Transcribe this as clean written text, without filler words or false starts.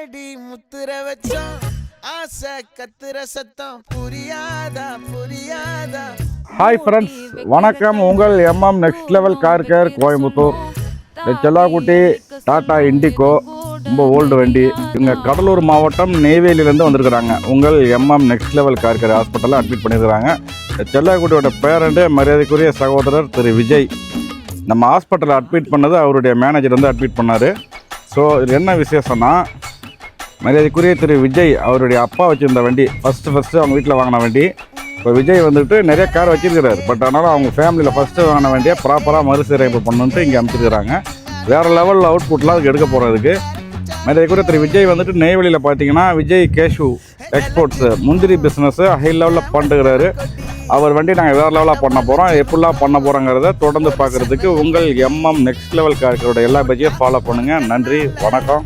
தேடி முத்துற வச்சோம் ஆசை கத்துற சத்தம் புரியாதா புரியாதா. ஹாய் ஃப்ரெண்ட்ஸ், வணக்கம். உங்கள் MM next level car care Coimbatore. இந்த செல்லாக்குட்டி டாடா இண்டிகோ ரொம்ப ஓல்டு வண்டி. இவங்க கடலூர் மாவட்டம் நெய்வேலியிலேருந்து வந்திருக்கிறாங்க. உங்கள் MM next level car care ஹாஸ்பிட்டலில் அட்மிட் பண்ணியிருக்கிறாங்க. இந்த செல்லாக்குட்டியோட பேரண்ட் மரியாதைக்குரிய சகோதரர் திரு விஜய் நம்ம ஹாஸ்பிட்டலில் அட்மிட் பண்ணது அவருடைய மேனேஜர் வந்து அட்மிட் பண்ணார். ஸோ இது என்ன விசேஷம்னா, மரியாதைக்குரிய திரு விஜய் அவருடைய அப்பா வச்சுருந்த வண்டி ஃபஸ்ட்டு அவங்க வீட்டில் வாங்கின வண்டி. இப்போ விஜய் வந்துட்டு நிறைய கார் வச்சுருக்கிறார். பட் ஆனாலும் அவங்க ஃபேமிலியில் ஃபஸ்ட்டு வாங்கின வண்டியை ப்ராப்பராக மறுசீரமைப்பு பண்ணுன்ட்டு இங்கே அமைச்சிருக்கிறாங்க. வேறு லெவலில் அவுட்புட்லாம் அதுக்கு எடுக்க போகிறதுக்கு மரியாதைக்குரிய திரு விஜய் வந்துட்டு நெய்வேலியில் பார்த்தீங்கன்னா விஜய் கேஷு எக்ஸ்போர்ட்ஸு முந்திரி பிஸ்னஸ்ஸு ஹை லெவலில் பண்ணுறாரு. அவர் வண்டி நாங்கள் வேறு லெவலாக பண்ண போகிறோம். எப்படிலாம் பண்ண போகிறோங்கிறத தொடர்ந்து பார்க்குறதுக்கு உங்கள் எம்எம் நெக்ஸ்ட் லெவல் காரோட எல்லா பேஜையும் ஃபாலோ பண்ணுங்கள். நன்றி, வணக்கம்.